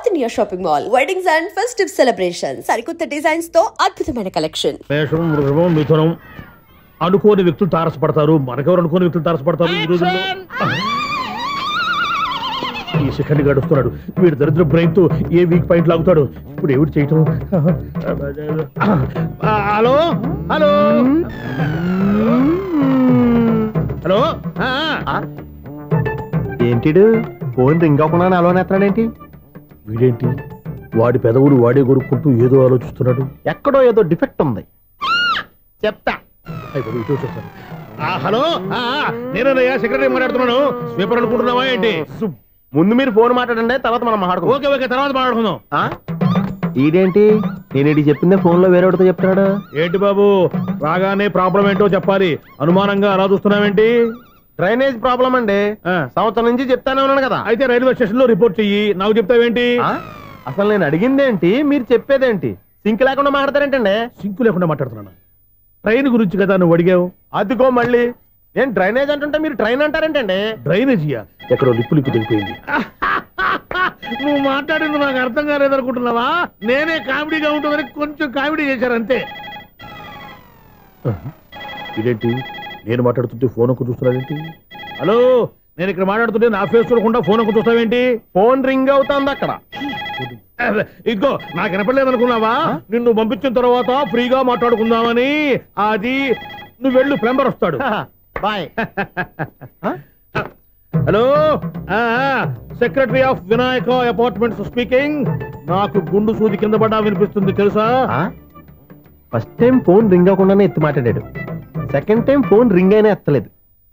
North India shopping mall weddings and festive celebration సరికొత్త designs తో అద్భుతమైన కలెక్షన్. మేషం, వృషభం, మిథునం అనుకోని వ్యక్తులు తారసపడతారు. మనకెవరు అనుకోని వ్యక్తులు తారసపడతారు ఈ రోజుల్లో? ఈ శిఖండి గడుస్తున్నాడు. వీడు దరిద్ర బ్రెయిన్ తో ఏ వీక్ పాయింట్ లాగుతాడు. ఇప్పుడు ఏమిటి చేయటం? Hello hello hello. ఏంటిడు ఫోన్ రింగ్ అవ్వకుండా అలవనేస్తాడేంటి? వీడేంటి వాడి పెదవులు వాడే కొరుక్కుంటూ ఏదో ఆలోచిస్తున్నాడు. ఎక్కడో ఏదో డిఫెక్ట్ ఉంది, చెప్తా. హలో, నేనయ్యా సెక్రటరీ మాట్లాడుతున్నాను. స్వీపర్ అనుకుంటున్నావా ఏంటి? ముందు మీరు ఫోన్ మాట్లాడండి, తర్వాత మనం మాట్లాడుకో. ఓకే ఓకే, తర్వాత మాట్లాడుకుందాం. ఈడేంటి నేనేటి చెప్పిందే ఫోన్ లో వేరే వాడితో చెప్తాడు. ఏంటి బాబు, రాగానే ప్రాబ్లం ఏంటో చెప్పాలి. అనుమానంగా అలా చూస్తున్నావేంటి? డ్రైనేజ్ ప్రాబ్లం అండి. సంవత్సరం నుంచి చెప్తానే ఉన్నాను కదా. అయితే రైల్వే స్టేషన్ లో రిపోర్ట్ చెయ్యి. నాకు చెప్తావేంటి? అసలు నేను అడిగిందేంటి, మీరు చెప్పేదేంటి? సింక్ లేకుండా మాట్లాడతారేంటండి? సింకు లేకుండా మాట్లాడుతున్నాను. ట్రైన్ గురించి కదా నువ్వు అడిగావు. అదిగో మళ్ళీ నేను డ్రైనేజ్ అంటుంటే మీరు ట్రైన్ అంటారేంటండి? డ్రైనేజీయా? ఎక్కడో లిప్పు తెగిపోయింది. నువ్వు మాట్లాడింది నాకు అర్థం కాలేదనుకుంటున్నావా? నేనే కామెడీగా ఉంటుందని కొంచెం కామెడీ చేశారు అంతే. ఇదేంటి నేను మాట్లాడుతుంటే ఫోన్ ఒక్క చూస్తున్నావేంటి? హలో, నేను ఇక్కడ మాట్లాడుతుంటే నా ఫేస్ చూడకుండా ఫోన్ ఒక్క చూస్తావేంటి? ఫోన్ రింగ్ అవుతుంది అక్కడ. ఇదిగో నాకు వినపడలేదు అనుకున్నావా? నిన్ను పంపించిన తర్వాత ఫ్రీగా మాట్లాడుకుందామని. అది నువ్వు వెళ్ళు, ప్లంబర్ వస్తాడు. Bye. Hello, secretary of Vinayaka apartments speaking. నాకు గుండు సూది కింద పడ్డా వినిపిస్తుంది తెలుసా? ఫస్ట్ టైం ఫోన్ రింగ్ అవ్వకుండానే ఎత్తి మాట్లాడాడు. సెకండ్ టైం ఫోన్ రింగ్ అయినా ఎత్తలేదు.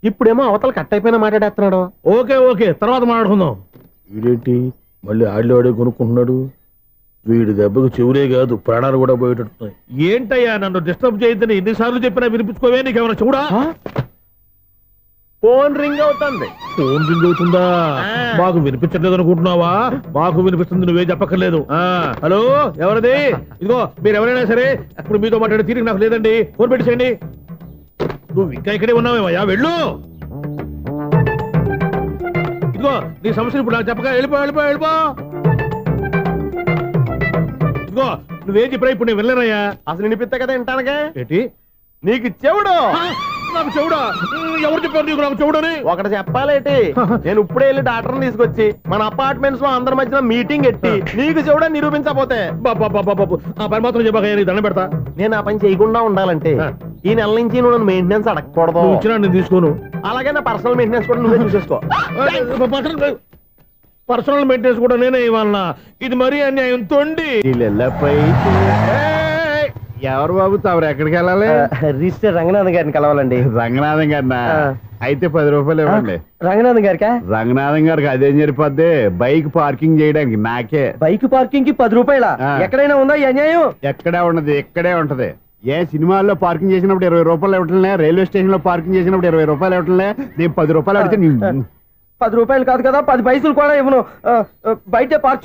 ఇప్పుడేమో అవతల కట్ అయిపోయినా మాట్లాడేస్తున్నాడు. ఓకే ఓకే, తర్వాత మాట్లాడుకుందాం. వీడేంటి మళ్ళీ ఆడిలో కొనుక్కుంటున్నాడు? వీడి దెబ్బకు చెవులే కాదు ప్రాణాలు కూడా పోయేటట్టున్నాయి. ఏంటయ్యా నన్ను డిస్టర్బ్ చేయొద్దని ఎన్నిసార్లు చెప్పినా వినిపించుకోవే? నీకేమైనా చూడా? ఫోన్ రింగ్ అవుతుంది. ఫోన్ రింగ్ అవుతుందా? మాకు వినిపించట్లేదు అనుకుంటున్నావా? మాకు వినిపిస్తుంది, నువ్వే చెప్పక్కర్లేదు. హలో, ఎవరిది? ఇదిగో మీరు ఎవరైనా సరే ఇప్పుడు మీతో మాట్లాడే తీరిక నాకు లేదండి. ఫోన్ పెట్టేసేయండి. నువ్వు ఇంకా ఇక్కడే ఉన్నావేమయ్యా, వెళ్ళు. ఇదిగో నీ సమస్యలు ఇప్పుడు నాకు చెప్పగా వెళ్ళిపో వెళ్ళిపో వెళ్ళిపో. ఇదిగో నువ్వేం చెప్పరా ఇప్పుడు నేను వెళ్ళానయ్యా. అసలు వినిపిస్తా కదా వింటానగా. ఏంటి నీకు చెవుడు? నాకు చెవుడా? ఎవరు చెప్పారు నీకు నాకు చెవుడని? ఒకటి చెప్పాలేటి, నేను ఇప్పుడే వెళ్ళి డాక్టర్ని తీసుకొచ్చి మన అపార్ట్మెంట్స్ లో అందరి మధ్యన మీటింగ్ ఎట్టి నీకు చెవుడని నిరూపించకపోతే బాబు ఆ పని మాత్రం చెప్పగా నీకు దండం పెడతా. నేను ఆ పని చేయకుండా ఉండాలంటే ఈ నెల నుంచి నువ్వు నన్ను మెయింటెనెన్స్ అడగకూడదు. ఇచ్చినా నేను తీసుకోను. అలాగే నా పర్సనల్ మెయింటెనెన్స్ కూడా నువ్వే చూసేసుకో. పర్సనల్ మెయింటెనెన్స్ కూడా నేనే ఇవ్వాలన్నా? ఇది మరీ అన్యాయం తోండి. ఎవరు బాబు తమరు ఎక్కడికి వెళ్ళాలి? రిజిస్టర్ రంగనాథ్ గారిని కలవాలండి. రంగనాథం గారినా? అయితే 10 రూపాయలు ఇవ్వండి. రంగనాథ్ గారికా? రంగనాథం గారికి అదేం సరిపోద్ది, బైక్ పార్కింగ్ చేయడానికి. నాకే బైక్ పార్కింగ్ కి 10 రూపాయల? ఎక్కడైనా ఉందా ఈ అన్యాయం? ఎక్కడే ఉండదు, ఇక్కడే ఉంటది. ఏ సినిమాల్లో పార్కింగ్ చేసినప్పుడు 20 రూపాయలు ఇవ్వట్లే, రైల్వే స్టేషన్ లో పార్కింగ్ చేసినప్పుడు 20 రూపాయలు ఇవ్వట్లే. నేను 10 రూపాయలు అడిగితే 10 రూపాయలు కాదు కదా, 10 పైసలు కూడా ఇవ్వను. బయట పార్క్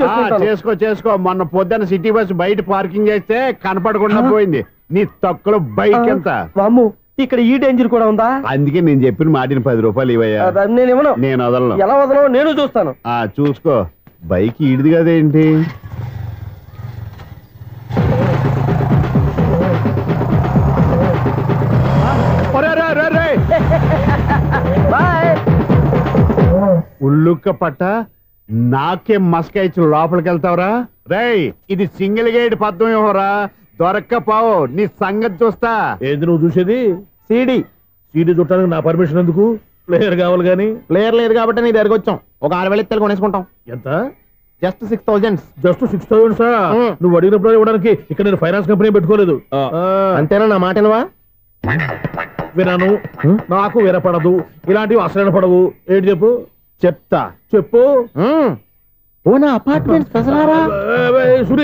చేసుకో. మొన్న పొద్దున్న సిటీ బస్ బయట పార్కింగ్ చేస్తే కనపడకుండా పోయింది. నీ తొక్కలో బైక్ ఎంత? వామ్ము, ఇక్కడ ఈ డేంజర్ కూడా ఉందా? అందుకే నేను చెప్పిన మాటిని 10 రూపాయలు ఇవ్వయ్యా. నేను ఇవ్వను. నేను వదలను. ఎలా వదలను? నేను చూస్తాను. చూసుకో. బైక్ ఈడిది కదేంటి? ఉల్లుక్క పట్ట నాకే మస్కా ఇచ్చి లోపలికి వెళ్తావురా? రేయ్, ఇది సింగిల్ గేట్ పద్మం ఇవ్వరా? దొరక్కపోవు, నీ సంగతి చూస్తా. ఏంది నువ్వు చూసేది? సీడీ చూడటానికి నా పర్మిషన్ ఎందుకు? ప్లేయర్ కావాలి గానీ. ప్లేయర్ లేదు కాబట్టి నీ దగ్గరకు వచ్చాం. ఒక 6,000 ఇత్తలు కొనేసుకుంటాం. ఎంత? జస్ట్ 6,000. Just 6,000 sir? నువ్వు అడిగినప్పుడు ఇవ్వడానికి ఇక్కడ నేను ఫైనాన్స్ కంపెనీ పెట్టుకోలేదు. అంతేనా? నా మాటనువా? వినను, నాకు వినపడదు. ఇలాంటివి అసలు వినపడవు. ఏంటి చెప్పు? చెప్తా. చెప్పు. అపార్ట్మెంట్స్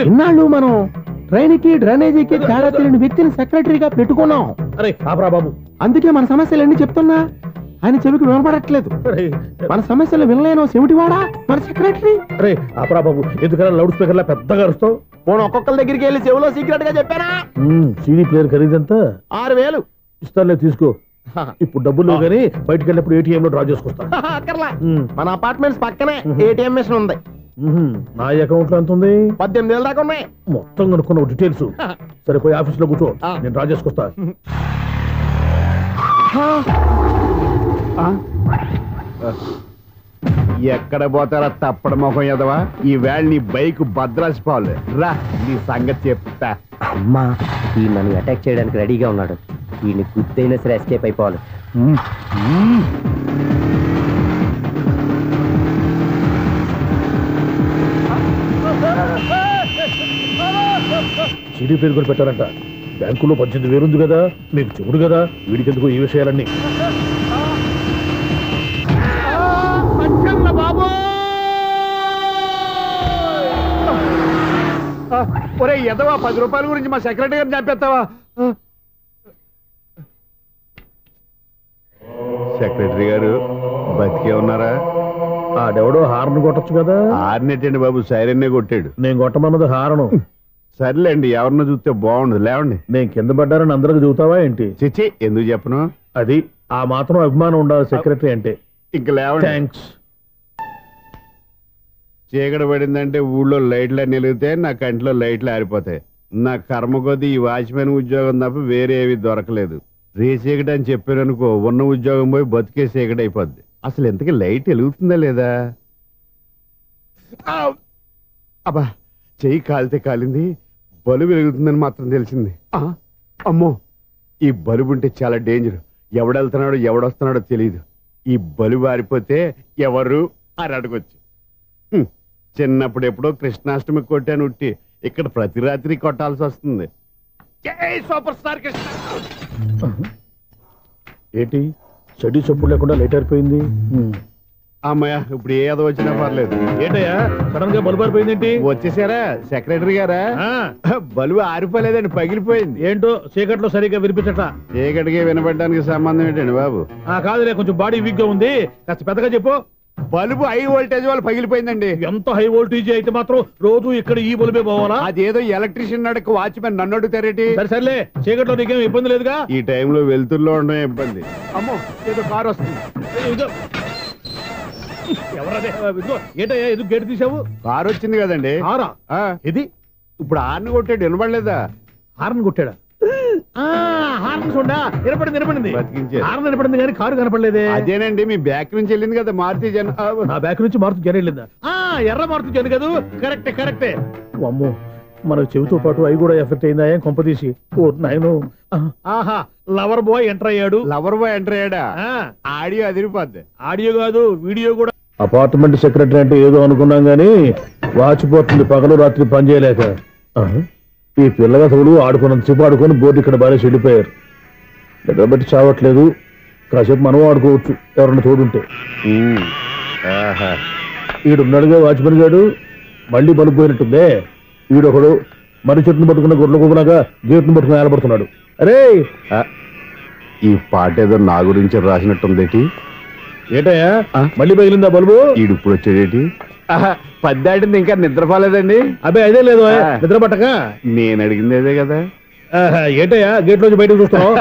ఇన్నాళ్ళు మనం ట్రైన్ కి డ్రైనేజీకి తేడా తెలియని వ్యక్తిని సెక్రటరీగా పెట్టుకున్నాం. అరే ఆపరా బాబు, అందుకే మన సమస్యలన్నీ చెప్తున్నా. ఆయన చెవికి వినపడట్లేదు. మన సమస్యలు వినలేను చెవిటివాడా మన సెక్రటరీ. అరే ఆపరా బాబు, ఎందుకన్నా లౌడ్ స్పీకర్ లా పెద్దగా అరుస్తావు? ఒక్కొక్కరి దగ్గరికి వెళ్ళి చెవిలో సీక్రెట్ గా చెప్పానా? సీడీ ప్లేయర్ ఖరీదంతా 6,000 ఇస్తానులే, తీసుకో. ఇప్పుడు డబ్బులు కానీ బయటకు వెళ్ళినప్పుడు ఏటీఎం లో డ్రా చేసుకొస్తా. మన అపార్ట్మెంట్స్ పక్కనే ఏటీఎం మిషన్ ఉంది. నా అకౌంట్ లో ఎంత ఉంది? 18,000 దాకా ఉన్నాయి. మొత్తం కనుక్కున్న డీటెయిల్స్. సరే పోయి ఆఫీస్ లో కూర్చో, నేను డ్రా చేసుకొస్తా. ఎక్కడ పోతారా తప్పడ మొహం ఎదవా? ఈ వేళ నీ బైక్ భద్రాసిపోవాలి. రా నీ సంగతి చెప్తా. అమ్మా ఈ నన్ను అటాక్ చేయడానికి రెడీగా ఉన్నాడు. వీడిని గుద్దైనా సరే ఎస్కేప్ అయిపోవాలి. సిడీ పేరు కూడా పెట్టారంట. బ్యాంకులో 18,000 ఉంది కదా, మీకు చెవుడు కదా, వీడికి ఎందుకు ఈ విషయాలన్నీ? ఒరే ఎదవా, 10 రూపాయల గురించి మా సెక్రటరీ గారిని చంపేస్తావా? సెక్రటరీ గారు బతికే ఉన్నారా? ఆడెవడో హార్న్ కొట్టచ్చు కదా. ఆరినట్టండి బాబు, సైరన్నే కొట్టాడు. నేను కొట్టమన్నది హారను. సర్లేండి, ఎవరినో చూస్తే బాగుండదు. లేవండి. నేను కింద పడ్డారని అందరికి చూతావా ఏంటి? చిచ్చి, ఎందుకు చెప్పను? అది ఆ మాత్రం అభిమానం ఉండాలి సెక్రటరీ అంటే. ఇంక లేవండి. థ్యాంక్స్. చీకటి పడిందంటే ఊళ్ళో లైట్లు అన్ని వెలిగితే నా కంటిలో లైట్లు ఆరిపోతాయి. నా కర్మ కొద్దీ ఈ వాచ్మెన్ ఉద్యోగం తప్ప వేరే ఏవి దొరకలేదు. రేచీకటి అని చెప్పారనుకో, ఉన్న ఉద్యోగం పోయి బతికే చీకటి అయిపోద్ది. అసలు ఎంతకీ లైట్ వెలుగుతుందా లేదా? అబ్బా, చెయ్యి కాలితే కాలింది, బలుబు వెలుగుతుందని మాత్రం తెలిసింది. అమ్మో, ఈ బలుబు ఉంటే చాలా డేంజర్. ఎవడెళ్తున్నాడో ఎవడొస్తున్నాడో తెలియదు. ఈ బలుబు ఆరిపోతే ఎవరు అని అడగొచ్చు. చిన్నప్పుడు ఎప్పుడో కృష్ణాష్టమి కొట్టాను ఉట్టి, ఇక్కడ ప్రతి రాత్రి కొట్టాల్సి వస్తుంది. జై సూపర్ స్టార్ కృష్ణ. ఏంటి చెడ్డీ చెప్పుడు లేకుండా లేట్ అయిపోయింది? అమ్మయ్య, ఇప్పుడు ఏదో వచ్చినా పర్లేదు. ఏంటయ్యా సడన్ గా బల్బు ఆరిపోయిందేంటి? వచ్చేసారా సెక్రటరీ గారా? బలుబు ఆరిపోలేదండి, పగిలిపోయింది. ఏంటో చీకట్లో సరిగ్గా వినిపించట. చీకటికి వినపడడానికి సంబంధం ఏంటండి బాబు? కాదులే, కొంచెం బాడీ వీక్ గా ఉంది, కాస్త పెద్దగా చెప్పు. బల్బు హై వోల్టేజ్ వాళ్ళు పగిలిపోయిందండి. ఎంత హై వోల్టేజ్ అయితే మాత్రం రోజు ఇక్కడ ఈ బల్బే పోవాలా? అదేదో ఎలక్ట్రీషియన్ నడక వాచ్మెన్ నన్ను అడుగుతారేటి? సర్లే, చీకట్లో నీకేం ఇబ్బంది లేదుగా? ఈ టైంలో వెళ్తుల్లో ఉండడం ఇబ్బంది. అమ్మో, ఏదో కారు వస్తుంది. ఎవరదే? ఏంటయ్యా ఎందుకు గేటు తీసావు? కారు వచ్చింది కదండి. కారా? ఇది ఇప్పుడు హార్న్ కొట్టాడు, వినపడలేదా? హార్న్ కొట్టాడా? హార్న్ చూడా వినపడింది. హార్న్ వినపడింది కానీ కారు కనపడలేదే. అదేనండి, మీ బ్యాక్ నుంచి వెళ్ళింది కదా మారుతి జన్. నా బ్యాక్ నుంచి మారుతి జన్ వెళ్ళిందా? ఎర్ర మారుతి జన్ కదా. కరెక్టే. అమ్మో, మనకు చెవితో పాటు అవి కూడా ఎఫెక్ట్ అయిందా ఏం కొంపదీసి? ఓ నాయను. ఆహా, లవర్ బాయ్ ఎంటర్ అయ్యాడు. లవర్ బాయ్ ఎంటర్ అయ్యాడా? ఆడియో అదిరిపోద్ది. ఆడియో కాదు, వీడియో కూడా. అపార్ట్మెంట్ సెక్రటరీ అంటే ఏదో అనుకున్నాం గానీ వాచిపోతుంది పగలు రాత్రి పని చేయలేక. ఈ పిల్లగతలు ఆడుకున్నంతసేపు ఆడుకొని బోర్డు ఇక్కడ బాగా చెడిపోయారు. నిద్రబట్టి చావట్లేదు, కాసేపు మనం ఆడుకోవచ్చు ఎవరన్నా తోడుంటే. ఈడున్నాడుగా వాచ్మెన్ గాడు, మళ్ళీ బలుపు పోయినట్టుందే. ఈడొకడు మరి చెట్టును పట్టుకున్న గొడ్ల కుక్కలాగా గేట్ను పట్టుకుని ఏలబడుతున్నాడు. అరే, ఈ పాట ఏదో నా గురించి రాసినట్టుందేటి? ఏటయ్యా మళ్ళీ పగిలిందా బల్బు? ఈడు ఇప్పుడు వచ్చేదేటి? 10 దాటింది, ఇంకా నిద్రపోలేదండి. అదే అదే లేదు నిద్ర పట్టక. నేను అడిగింది అదే కదా. ఏటయ్యా గేట్ లోంచి బయటకు చూస్తున్నావు?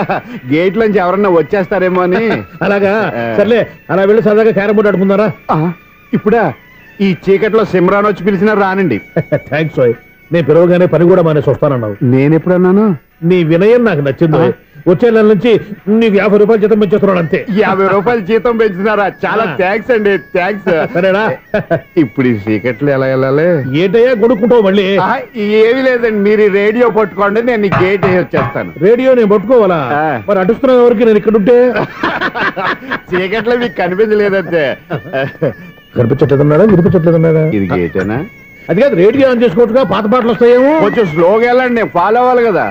గేట్ లోంచి ఎవరన్నా వచ్చేస్తారేమో అని. అలాగా, సర్లే అలా వెళ్ళి సరదాగా క్యారం బోర్డు ఆడుకుందారా? ఇప్పుడా? ఈ చీకట్లో సిమ్రాన్ వచ్చి పిలిచినా రానండి. థ్యాంక్స్. నేను పిలవగానే పని కూడా మానేసి వస్తానన్నావు. నేను ఎప్పుడన్నాను? నీ వినయం నాకు నచ్చింది. వచ్చే నెల నుంచి నీకు 50 రూపాయలు జీతం పెంచేస్తున్నాడు అంతే. 50 రూపాయలు జీతం పెంచుతున్నారా? చాలా థ్యాంక్స్ అండి, థ్యాంక్స్. సరేనా? ఇప్పుడు ఈ చీకట్లు ఎలా వెళ్ళాలి? ఏంటయ్యా కొడుకుంటావు మళ్ళీ? ఏమీ లేదండి, మీరు రేడియో పట్టుకోండి, నేను గేట్ వేసి వచ్చేస్తాను. రేడియో నేను పట్టుకోవాలా? మరి అడుస్తున్నావు ఎవరికి? నేను ఇక్కడ ఉంటే చీకట్లో మీకు కనిపించలేదంతే. కనిపించట్లేదన్నాడా వినిపించట్లేదన్నాడా? ఇది గేటేనా? అది కాదు, రేడియో ఆన్ చేసుకోవచ్చుగా, పాత పాటలు వస్తాయేమో. కొంచెం స్లోగా వెళ్ళండి, నేను ఫాలో అవ్వాలి కదా.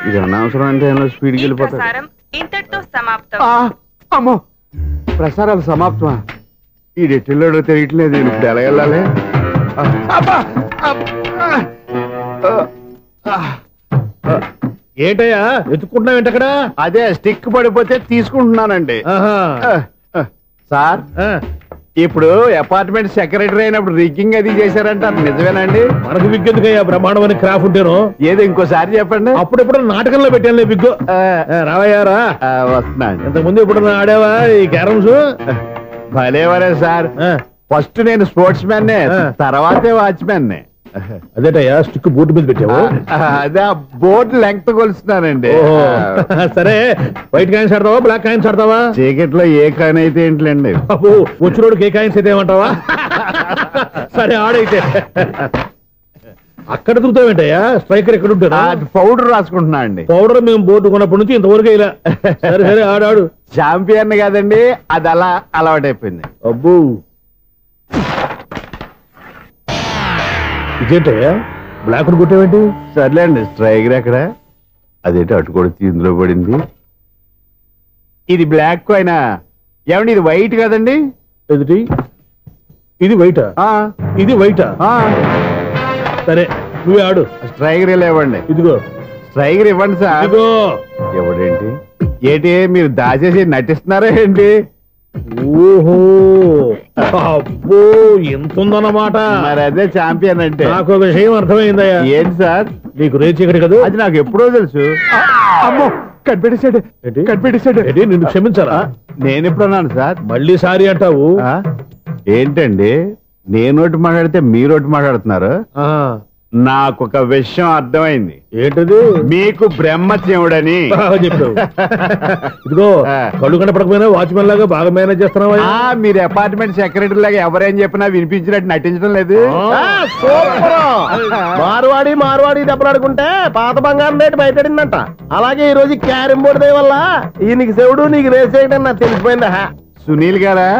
ఇది అనవసరం అంటే స్పీడ్కి వెళ్ళిపోతాడు. అమ్మో, ప్రసారాలు సమాప్తమా? ఈ డెట్టిల్లోడో తెలియట్లేదు, ఇప్పుడు ఎలా వెళ్ళాలి? ఏంటయ్యా వెతుక్కుంటున్నావు ఏంటక్కడ? అదే స్టిక్ పడిపోతే తీసుకుంటున్నానండి. సార్, ఇప్పుడు అపార్ట్మెంట్ సెక్రటరీ అయినప్పుడు రిగ్గింగ్ అది చేశారంట, అది నిజమేనండి? మనకు విగ్ ఎందుకయ్యా, బ్రహ్మాండం అని క్రాఫ్ ఉంటేను. ఏదో ఇంకోసారి చెప్పండి. అప్పుడెప్పుడు నాటకంలో పెట్టాను విగ్గు. రావయ్యారా? వస్తున్నా. ఇంతకుముందు ఎప్పుడు ఆడావా ఈ క్యారమ్స్? భలేవరే సార్. ఫస్ట్ నేను స్పోర్ట్స్ మ్యాన్ తర్వాతే వాచ్మెన్. అదేటయ్యా స్టిక్ బోర్డు మీద పెట్టావు. అదే ఆ బోర్డు లెంగ్త్ కొలుస్తున్నానండి. సరే వైట్ కాయిన్స్ ఆడతావా బ్లాక్ కాయిన్స్ ఆడతావా? చీకట్ లో ఏ కాయిన్ అయితే ఏంటిలేండి. వచ్చినోడికి ఏ కాయిన్స్ అయితే ఏమంటావా? సరే ఆడైతే. అక్కడ దూతావేంటయ్యా? స్ట్రైకర్ ఎక్కడ ఉంటాడా? పౌడర్ రాసుకుంటున్నా అండి. పౌడర్ మేము బోర్డు కొన్నప్పటి నుంచి ఇంతవరకు ఇలా. సరే సరే ఆడాడు. చాంపియన్ కదండి, అది అలా అలవాటైపోయింది. అబ్బో ఇదేంటయ్యా బ్లాక్ కొట్టేవేంటి? సర్లేండి స్ట్రైకర్ ఎక్కడ? అదేంటి అటు కొడితే ఇందులో పడింది. ఇది బ్లాక్ కాయినా? ఏమండి ఇది వైట్ కదండి? ఎదుటి ఇది వైటా? ఇది వైటా? సరే నువ్వే ఆడు. స్ట్రైకర్ ఇలా ఇవ్వండి. ఇదిగో స్ట్రైకర్ ఇవ్వండి సార్. ఇదిగో. ఎవడేంటి ఏంటి మీరు దాచేసి నటిస్తున్నారా ఏంటి? ఓహో అబ్బో ఎంత ఉందన్నమాట. మరి అదే చాంపియన్ అంటే. నాకు ఒక విషయం అర్థమైందయ్యా. ఏంటి సార్? నీకు రేచి ఇక్కడ కదా? అది నాకు ఎప్పుడో తెలుసు. అమ్మో కనిపెట్టేశాడు. కనిపెట్టేశాడు. నిన్ను క్షమించాలా? నేను ఎప్పుడన్నాను సార్? మళ్ళీ సారీ అంటావు ఏంటండి నేను ఒకటి మాట్లాడితే మీరు ఒకటి మాట్లాడుతున్నారు. నాకు ఒక విషయం అర్థమైంది. ఏంటది? మీకు బ్రహ్మత్యముడని చెప్పావు. ఇదిగో కళ్ళు కనపడకపోయినా వాచ్మెన్ లాగా బాగా మేనేజ్ చేస్తున్నావా? మీరు అపార్ట్మెంట్ సెక్రటరీ లాగా ఎవరేం చెప్పినా వినిపించినట్టు నటించడం లేదు. మార్వాడి దెబ్బలాడుకుంటే పాత బంగారం రేటు బయటడిందంట. అలాగే ఈ రోజు క్యారం బోర్డు దే వల్ల ఈయనకి శివుడు నీకు రేస్ చేయడం నాకు తెలిసిపోయిందా? సునీల్ గారా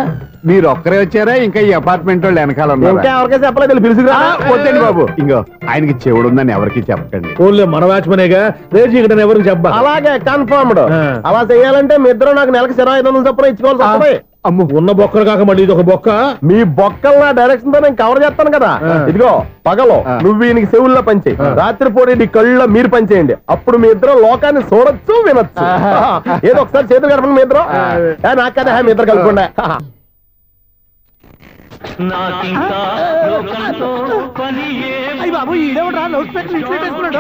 మీరు ఒక్కరే వచ్చారా? ఇంకా ఈ అపార్ట్మెంట్ వాళ్ళు వెనకాల ఇంకా ఎవరికైనా చెప్పలేదు పిలుచుకురా. వద్దండి బాబు, ఇంకో ఆయనకి చెవుడు ఉందని ఎవరికి చెప్పకండి. ఓన్లీ మన వాచ్మనేగా రేచి ఇక్కడ ఎవరికి చెప్పా. అలాగే కన్ఫర్మ్డ్. అలా చేయాలంటే మీ ఇద్దరు నాకు నెలకు 2500 చొప్పున ఇచ్చుకోవాల్సి వస్తుంది. అమ్మ ఉన్న బొక్కలు కాక మళ్ళీ ఇది ఒక బొక్క. మీ బొక్కలు నా డైరెక్షన్ తో నేను కవర్ చేస్తాను కదా. ఇదిగో పగలో నువ్వు ఈయనకి చెవుల్లో పనిచేయి, రాత్రిపూట నీ కళ్ళలో మీరు పనిచేయండి. అప్పుడు మీ ఇద్దరు లోకాన్ని చూడొచ్చు వినొచ్చు. ఏదో ఒకసారి చేతులు కలపండి మీ ఇద్దరు. నాకు కదా మీ ఇద్దరు కలుపుకుండా. బాబు ఈడేవడా లౌడ్ స్పీకర్ ఇట్లా వేసుకున్నాడు?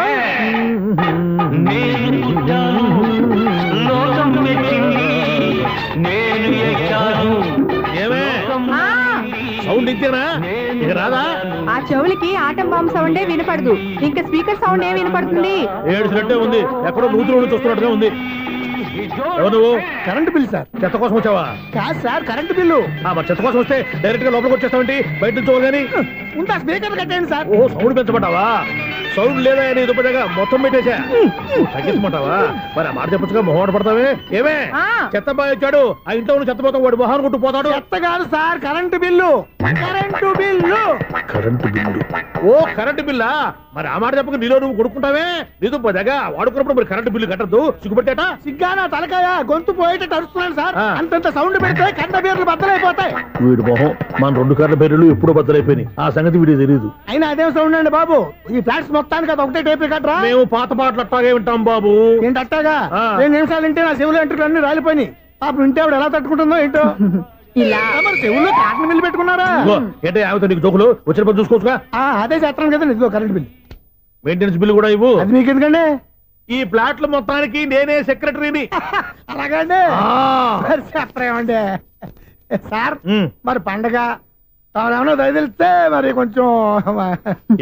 సౌండ్ ఇచ్చానా? ఇక రాదా? ఆ చెవులకి ఆటం బాంబు సౌండే వినపడదు, ఇంకా స్పీకర్ సౌండ్ ఏ వినపడుతుంది? ఏడుసినట్టే ఉంది, ఎక్కడో నూతులు చూస్తున్నట్టుగా ఉంది. ఎవరు? Current bill sir. చెత్త కోసం వచ్చావా? కాదు సార్, కరెంట్ బిల్లు. మరి చెత్త కోసం వస్తే డైరెక్ట్ గా లోపలికి వచ్చేస్తావంటి? బయట నుంచి కానీ ఉంటా స్పీకర్ కట్టండి సార్. ఓ సౌండ్ పెంచమంటావా? సౌండ్ లేదా నీ దుప్పటగా మొత్తం పెట్టేశా. తగ్గించమంటావా? మరి ఆ మాట చెప్పచ్చుగా మొహమాట పడతావే. ఏమే చెత్త బాగా వచ్చాడు, ఆ ఇంట్లో చెత్త పోతాం, వాడు మొహాన్ కొట్టు పోతాడు. చెత్త కాదు sir, current bill. Current bill. Current bill. ఓ కరెంటు బిల్లా? మరి ఆ మాట చెప్పక నీలో నువ్వు కొడుకుంటావే. నీతో దగ్గర వాడుకున్నప్పుడు మరి కరెంటు బిల్లు కట్టద్దు, సిగ్గుపెట్టేట. సిగ్గానా తలకాయ, గొంతు పోయేటట్టు అరుస్తున్నాను సార్. అంతంత సౌండ్ పెడితే కంట బీర్లు బద్దలైపోతాయి. వీడు మొహం మన 2 కార్ల పేర్లు ఎప్పుడో బద్దలైపోయినాయి. ఆ సంగతి వీడికి తెలియదు. అయినా అదేం సౌండ్ అండి బాబు? ఈ ఫ్లాట్స్ మొత్తానికి అది ఒకటే టేప్ రికార్డరా? మేము పాత పాటలు అట్టాగే వింటాం బాబు. ఏంటి అట్టాగా? 2 నిమిషాలు వింటే నా చెవులు ఎంట్రులు అన్ని రాలిపోయినాయి. పాపం వింటే ఆవిడ ఎలా తట్టుకుంటుందో ఏంటో. ఇలా మరి చెవుల్లో కాటన్ బిల్లు పెట్టుకున్నారా? ఏంటో ఆమెతో నీకు జోకులు వచ్చిన పని చూసుకోవచ్చుగా. అదే చేస్తాను కదా. ఇదిగో కరెంట్ బిల్లు. మెయింటెనెన్స్ బిల్లు కూడా ఇవ్వు. అది మీకు ఎందుకండి? ఈ ప్లాట్ల మొత్తానికి నేనే సెక్రటరీని. అలాగండి. చెప్పరేమండి సార్. మరి పండగ ఏమన్నా దయదలిస్తే మరి కొంచెం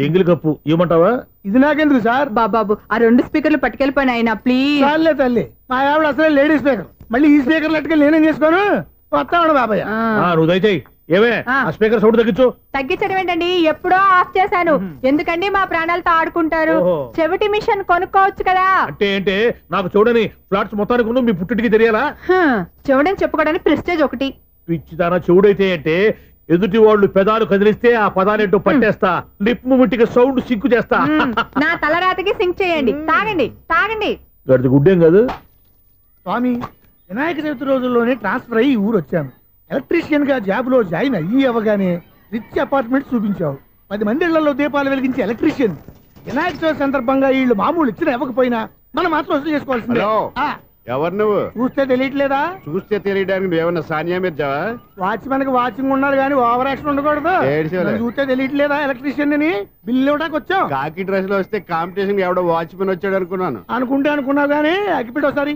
ఎంగిలి కప్పు ఇవ్వమంటావా? ఇది నాకెందుకు సార్? బాబాబు ఆ 2 స్పీకర్లు పట్టుకెళ్ళిపోయినా అయినా ప్లీజ్. చాలే తల్లి, మా ఆవిడ అసలే లేడీ స్పీకర్, మళ్ళీ ఈ స్పీకర్లు అట్టుకెళ్ళి నేనేం చేసుకోను. వస్తాను బాబాయ్. నువ్వు దయచేయి. ఏమే ఆ స్పీకర్ సౌండ్ తగ్గించు. తగ్గించడం ఏంటండి, ఎప్పుడో ఆఫ్ చేశాను. ఎందుకండి మా ప్రాణాలతో ఆడుకుంటారు? చెవిటి మిషన్ కొనుక్కోవచ్చు కదా. అంటే ఏంటే నాకు చూడని ఫ్లాట్స్ మొత్తానికి మీ పుట్టింటికి తెలియాలా? చెవుడని చెప్పుకోవడానికి ప్రెస్టేజ్ ఒకటి. పిచ్చిదానా చెవుడైతే అంటే ఎదుటి వాళ్ళు పెదాలు కదిలిస్తే ఆ పదాలేంటో పట్టేస్తా. లిప్ మూమెంట్కి సౌండ్ సింక్ చేస్తా. నా తలరాతకి సింక్ చేయండి. తాగండి తాగండి. గడిది గుడ్డేం కాదు స్వామి. వినాయక చవితి రోజుల్లోనే ట్రాన్స్ఫర్ అయ్యి ఊరు వచ్చాను. ఎలక్ట్రీషియన్ గా జాబ్ లో జాయిన్ అయ్యి అవగానే రిచ్ అపార్ట్మెంట్ చూపించావు. 10 మంది ఇళ్లలో దీపాలు వెలిగించే ఎలక్ట్రీషియన్. వినాయక చవితి సందర్భంగా వీళ్ళు మామూలు ఇచ్చినా ఇవ్వకపోయినా మనం మాత్రం వసూలు చేసుకోవాల్సిందే. ఎవరు నువ్వు? చూస్తే తెలియట్లేదా? చూస్తే తెలియడానికి నువ్వేమన్నా సానియా మీర్జావా? వాచ్మెన్ కి వాచింగ్ ఉండాలి కానీ ఓవర్ యాక్షన్ ఉండకూడదు. చూస్తే తెలియట్లేదా ఎలక్ట్రీషియన్ అని? బిల్లు ఇవ్వడానికి వచ్చాం. కాకి డ్రెస్ లో వస్తే కాంపిటీషన్ ఎవడో వాచ్మెన్ వచ్చాడు అనుకున్నాను. అనుకున్నావు కానీ అగ్గిపెట్టి ఒకసారి.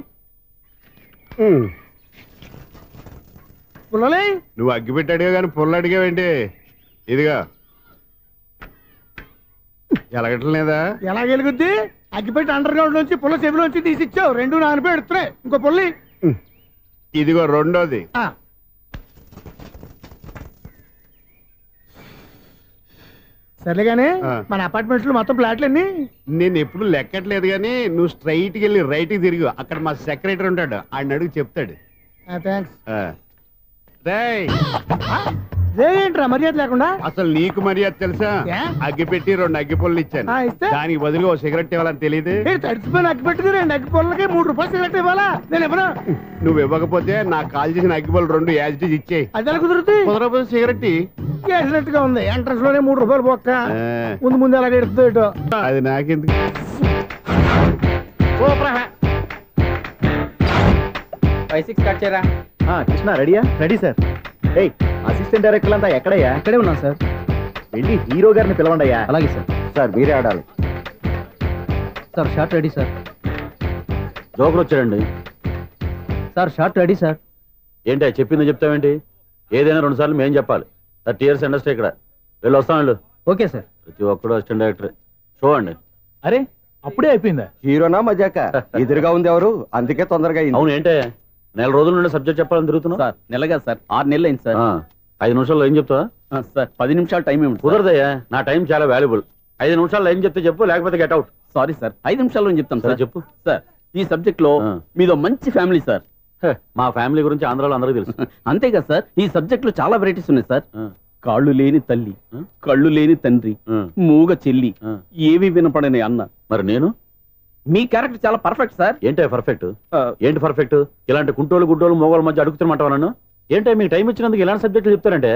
పుల్లలే. నువ్వు అగ్గి పెట్టాడుగా కానీ పుల్ల అడిగావేంటి? ఇదిగా ఎలగటం లేదా? ఎలా గెలుగుద్ది? అగ్గిపెట్టి అండర్ గ్రౌండ్ నుంచి పుల్ల చెవిలోంచి తీసిచ్చావు. 2 నానపై ఎడుతున్నాయి. ఇంకో పుల్లి. ఇదిగో రెండోది. సర్లేగానే మన అపార్ట్మెంట్స్ లో మొత్తం ప్లాట్లు అన్ని నేను ఎప్పుడు లెక్కట్లేదు కానీ నువ్వు స్ట్రైట్కి వెళ్ళి రైట్కి తిరిగి అక్కడ మా సెక్రటరీ ఉంటాడు, ఆయన అడుగు చెప్తాడు. థ్యాంక్స్. రేయ్, ఏంట్రా మర్యాద లేకుండా? అసలు నీకు మర్యాద తెలుసా? అగ్గి పెట్టి 2 అగ్గి పుల్లలు ఇచ్చాను, దానికి బదులుగా 1 సిగరెట్ ఇవ్వాలని తెలియదు. తడిచిపోయిన అగ్గి పెట్టుకుని 2 అగ్గి పుల్లలకి 3 రూపాయలు సిగరెట్ ఇవ్వాలా? నేను ఇవ్వను. నువ్వు ఇవ్వకపోతే నాకు కాల్ చేసిన అగ్గి పుల్లలు 2 యాజిటీజ్ ఇచ్చేయి. అది ఎలా కుదురుతుంది? కుదరకపోతే సిగరెట్ చేసినట్టుగా ఉంది. ఎంట్రన్స్ లోనే 3 రూపాయలు పోక్క. ముందు ముందు ఎలా ఎడుతుంది? అది నాకెందుకు? కృష్ణ రెడీయా? Ready sir. ఏయ్, అసిస్టెంట్ డైరెక్టర్ అంతా ఎక్కడయ్యా? ఇక్కడే ఉన్నాం సార్. వెళ్ళి హీరో గారిని పిలవండి అయ్యా. అలాగే సార్. సార్ మీరే ఆడాలి sir. Short ready sir. Joker వచ్చాడండి సార్. Short ready sir. ఏంటి చెప్పింది చెప్తావేంటి? ఏదైనా 2 సార్లు మేం చెప్పాలి. 30 years ఇండస్ట్రీ ఇక్కడ. వెళ్ళి వస్తాం వెళ్ళు. Okay sir. ప్రతి ఒక్కడు అసిస్టెంట్ డైరెక్టర్. చూడండి. అరే అప్పుడే అయిపోయిందా? హీరోనా మజాక? ఎదురుగా ఉంది ఎవరు, అందుకే తొందరగా. అవును, ఏంటే 4 రోజుల నుండి సబ్జెక్ట్ చెప్పాలని తిరుగుతున్నావు? సార్ నెలగా సార్, 6 నెలలు అయింది సార్. 5 నిమిషాల్లో ఏం చెప్తావా? సార్ 10 నిమిషాలు టైం ఏమి కుదరదయ్యా, నా టైం చాలా వాల్యుబుల్. 5 నిమిషాల్లో ఏం చెప్తే చెప్పు, లేకపోతే గెట్ అవుట్. సారీ సార్, 5 నిమిషాల్లో చెప్తాను సార్. చెప్పు సార్. ఈ సబ్జెక్ట్ లో మీదో మంచి ఫ్యామిలీ సార్. మా ఫ్యామిలీ గురించి ఆంధ్రాలో అందరికీ తెలుసు. అంతేగా సార్, ఈ సబ్జెక్ట్ లో చాలా వెరైటీస్ ఉన్నాయి సార్. కాళ్ళు లేని తల్లి, కళ్ళు లేని తండ్రి, మూగ చెల్లి, ఏవి వినపడని అన్న. మరి నేను? మీ క్యారెక్టర్ చాలా పర్ఫెక్ట్ సార్. ఏంటే పర్ఫెక్ట్? ఏంటి పర్ఫెక్ట్? ఇలాంటి కుంటోలు గుడ్డోలు మోగోళ్ళ మధ్య అడుగుతున్నమాట నన్ను. ఏంటే మీకు టైం ఇచ్చినందుకు ఇలాంటి సబ్జెక్టులు చెప్తారంటే?